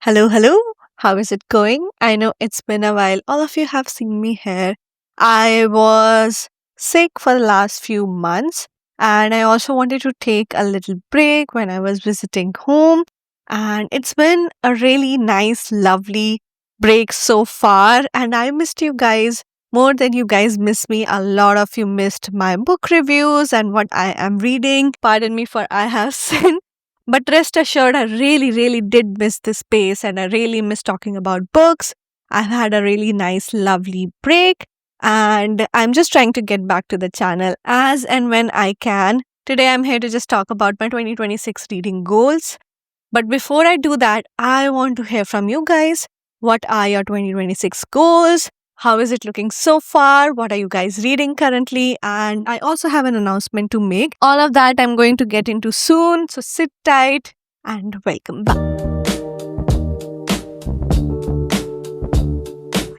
Hello, hello. How is it going? I know it's been a while. All of you have seen me here. I was sick for the last few months, and I also wanted to take a little break when I was visiting home. And it's been a really nice, lovely break so far. And I missed you guys more than you guys miss me. A lot of you missed my book reviews and what I am reading. Pardon me for I have sinned. But rest assured, I really, really did miss this space and I really miss talking about books. I've had a really nice, lovely break and I'm just trying to get back to the channel as and when I can. Today, I'm here to just talk about my 2026 reading goals. But before I do that, I want to hear from you guys. What are your 2026 goals? How is it looking so far? What are you guys reading currently? And I also have an announcement to make. All of that I'm going to get into soon. So sit tight and welcome back.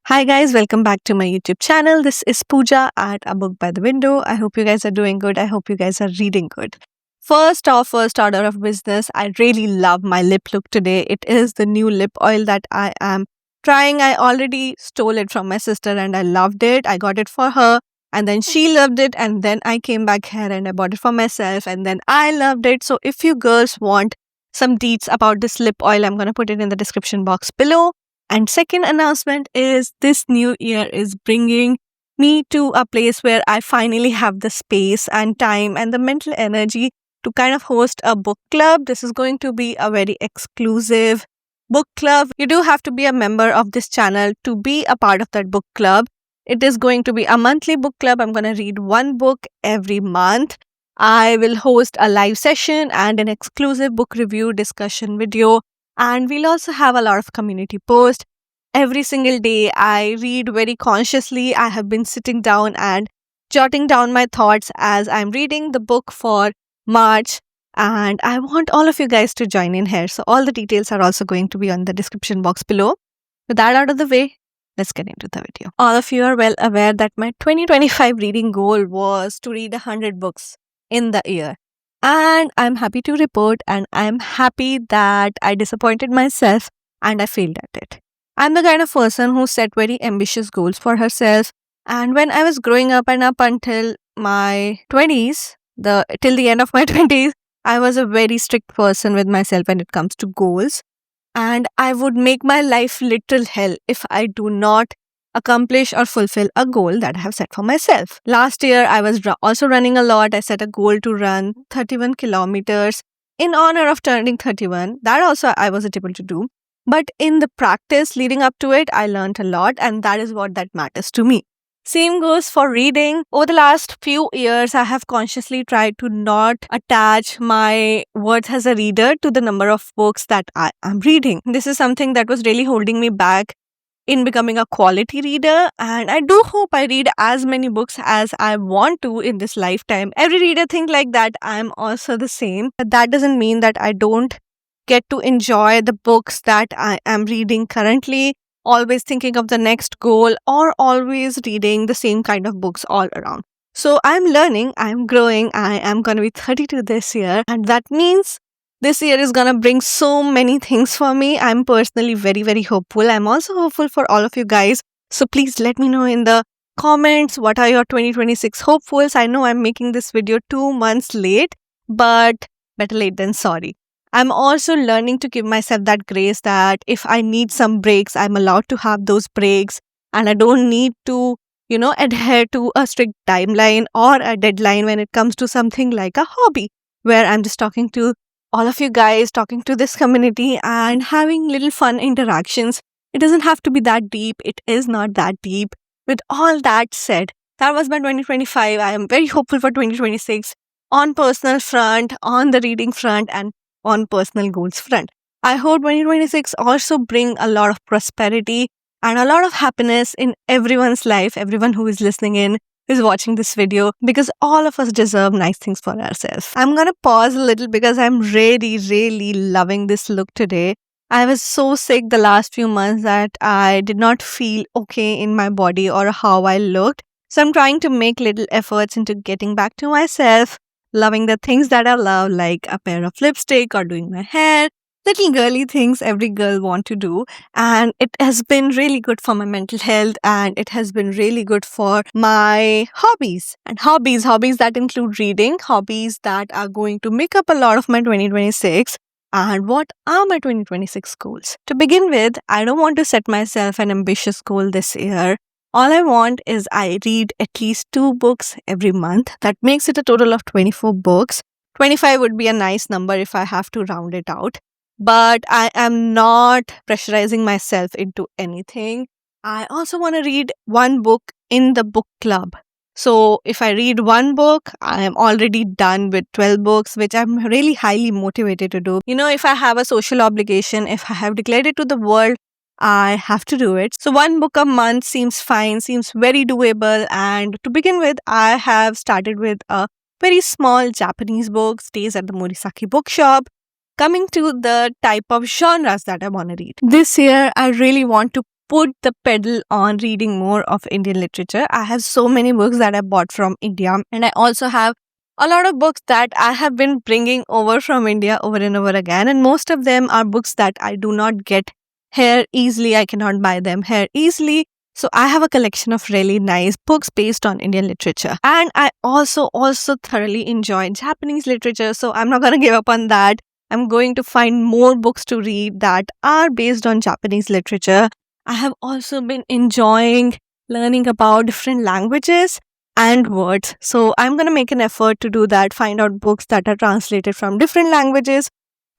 Hi guys, welcome back to my YouTube channel. This is Pooja at A Book by the Window. I hope you guys are doing good. I hope you guys are reading good. First order of business, I really love my lip look today. It is the new lip oil that I am trying. I already stole it from my sister and I loved it. I got it for her and then she loved it and then I came back here and I bought it for myself and then I loved it. So if you girls want some deets about this lip oil, I'm going to put it in the description box below. And second announcement is this new year is bringing me to a place where I finally have the space and time and the mental energy to kind of host a book club. This is going to be a very exclusive book club. You do have to be a member of this channel to be a part of that book club. It is going to be a monthly book club. I'm going to read one book every month. I will host a live session and an exclusive book review discussion video. And we'll also have a lot of community posts. Every single day, I read very consciously. I have been sitting down and jotting down my thoughts as I'm reading the book for March. And I want all of you guys to join in here. So all the details are also going to be on the description box below. With that out of the way, let's get into the video. All of you are well aware that my 2025 reading goal was to read 100 books in the year. And I'm happy to report and I'm happy that I disappointed myself and I failed at it. I'm the kind of person who set very ambitious goals for herself. And when I was growing up and up until my 20s, till the end of my 20s, I was a very strict person with myself when it comes to goals. And I would make my life literal hell if I do not accomplish or fulfill a goal that I have set for myself. Last year, I was also running a lot. I set a goal to run 31 kilometers in honor of turning 31. That also I wasn't able to do. But in the practice leading up to it, I learned a lot and that is what that matters to me. Same goes for reading. Over the last few years, I have consciously tried to not attach my worth as a reader to the number of books that I am reading. This is something that was really holding me back in becoming a quality reader, and I do hope I read as many books as I want to in this lifetime. Every reader think like that. I'm also the same, but that doesn't mean that I don't get to enjoy the books that I am reading currently, always thinking of the next goal or always reading the same kind of books all around. So I'm learning, I'm growing, I am going to be 32 this year, and that means this year is going to bring so many things for me. I'm personally very, very hopeful. I'm also hopeful for all of you guys. So please let me know in the comments what are your 2026 hopefuls. I know I'm making this video 2 months late, but better late than sorry. I'm also learning to give myself that grace that if I need some breaks, I'm allowed to have those breaks and I don't need to, adhere to a strict timeline or a deadline when it comes to something like a hobby where I'm just talking to all of you guys, talking to this community and having little fun interactions. It doesn't have to be that deep. It is not that deep. With all that said, that was my 2025. I am very hopeful for 2026 on personal front, on the reading front and on personal goals front. I hope 2026 also bring a lot of prosperity and a lot of happiness in everyone's life, everyone who is listening in, is watching this video, because all of us deserve nice things for ourselves. I'm gonna pause a little because I'm really, really loving this look today. I was so sick the last few months that I did not feel okay in my body or how I looked. So I'm trying to make little efforts into getting back to myself, loving the things that I love, like a pair of lipstick or doing my hair little girly things every girl want to do, and it has been really good for my mental health, and it has been really good for my hobbies. And hobbies that include reading, hobbies that are going to make up a lot of my 2026. And what are my 2026 goals? To begin with, I don't want to set myself an ambitious goal this year. All I want is I read at least 2 books every month. That makes it a total of 24 books. 25 would be a nice number if I have to round it out. But I am not pressurizing myself into anything. I also want to read 1 book in the book club. So if I read 1 book, I am already done with 12 books, which I'm really highly motivated to do. If I have a social obligation, if I have declared it to the world, I have to do it. So 1 book a month seems fine, seems very doable. And to begin with, I have started with a very small Japanese book, stays at the Morisaki bookshop. Coming to the type of genres that I want to read. This year, I really want to put the pedal on reading more of Indian literature. I have so many books that I bought from India, and I also have a lot of books that I have been bringing over from India over and over again. And most of them are books that I do not get here easily. I cannot buy them here easily. So I have a collection of really nice books based on Indian literature. And I also thoroughly enjoy Japanese literature. So I'm not going to give up on that. I'm going to find more books to read that are based on Japanese literature. I have also been enjoying learning about different languages and words. So I'm going to make an effort to do that, find out books that are translated from different languages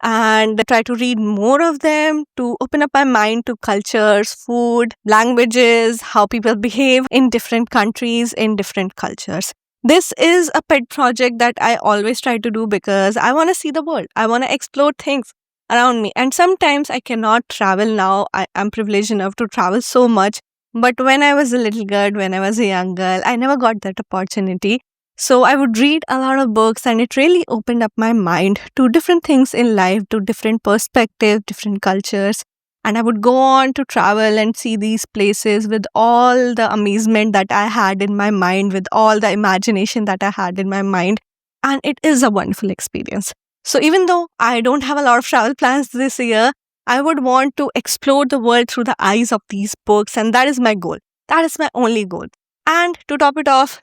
and try to read more of them to open up my mind to cultures, food, languages, how people behave in different countries, in different cultures. This is a pet project that I always try to do because I want to see the world. I want to explore things around me. And sometimes I cannot travel now. I am privileged enough to travel so much. But when I was a little girl, when I was a young girl, I never got that opportunity. So I would read a lot of books, and it really opened up my mind to different things in life, to different perspectives, different cultures. And I would go on to travel and see these places with all the amazement that I had in my mind, with all the imagination that I had in my mind. And it is a wonderful experience. So even though I don't have a lot of travel plans this year, I would want to explore the world through the eyes of these books. And that is my goal. That is my only goal. And to top it off,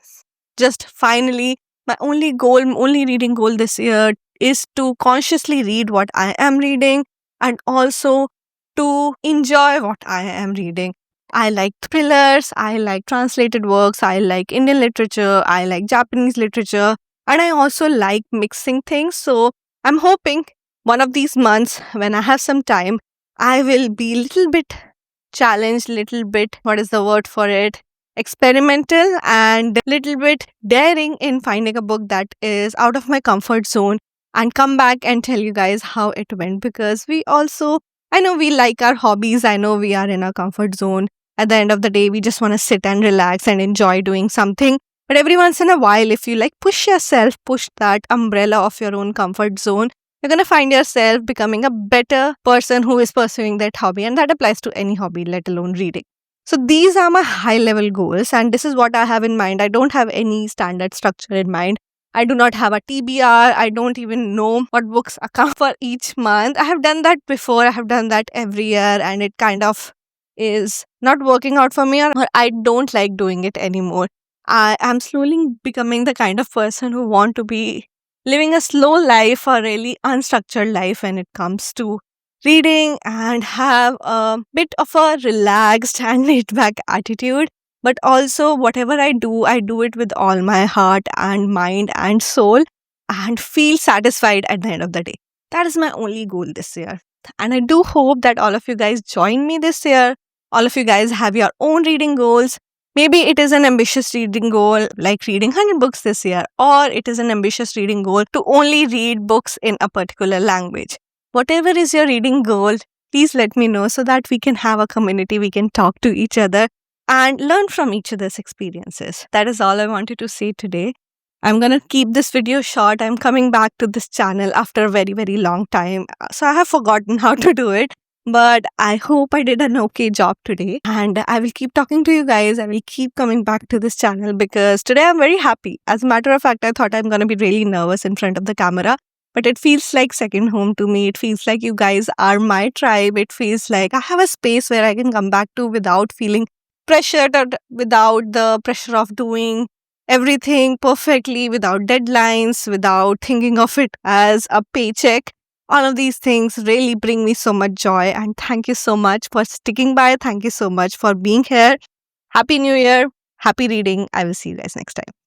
just finally, my only reading goal this year is to consciously read what I am reading and also to enjoy what I am reading. I like thrillers, I like translated works, I like Indian literature, I like Japanese literature, and I also like mixing things. So I'm hoping one of these months when I have some time, I will be a little bit challenged, little bit, what is the word for it? Experimental and little bit daring in finding a book that is out of my comfort zone and come back and tell you guys how it went, because I know we like our hobbies. I know we are in our comfort zone. At the end of the day, we just want to sit and relax and enjoy doing something. But every once in a while, if you push yourself, push that umbrella of your own comfort zone, you're going to find yourself becoming a better person who is pursuing that hobby. And that applies to any hobby, let alone reading. So these are my high level goals, and this is what I have in mind. I don't have any standard structure in mind. I do not have a TBR. I don't even know what books account for each month. I have done that before. I have done that every year, and it kind of is not working out for me, or I don't like doing it anymore. I am slowly becoming the kind of person who want to be living a slow life, a really unstructured life when it comes to reading, and have a bit of a relaxed and laid back attitude. But also, whatever I do it with all my heart and mind and soul and feel satisfied at the end of the day. That is my only goal this year. And I do hope that all of you guys join me this year. All of you guys have your own reading goals. Maybe it is an ambitious reading goal like reading 100 books this year, or it is an ambitious reading goal to only read books in a particular language. Whatever is your reading goal, please let me know so that we can have a community, we can talk to each other and learn from each other's experiences. That is all I wanted to say today. I'm going to keep this video short. I'm coming back to this channel after a very, very long time. So I have forgotten how to do it. But I hope I did an okay job today. And I will keep talking to you guys. I will keep coming back to this channel because today I'm very happy. As a matter of fact, I thought I'm going to be really nervous in front of the camera. but it feels like second home to me. It feels like you guys are my tribe. It feels like I have a space where I can come back to without feeling pressured or without the pressure of doing everything perfectly, without deadlines, without thinking of it as a paycheck. All of these things really bring me so much joy. And thank you so much for sticking by. Thank you so much for being here. Happy New Year. Happy reading. I will see you guys next time.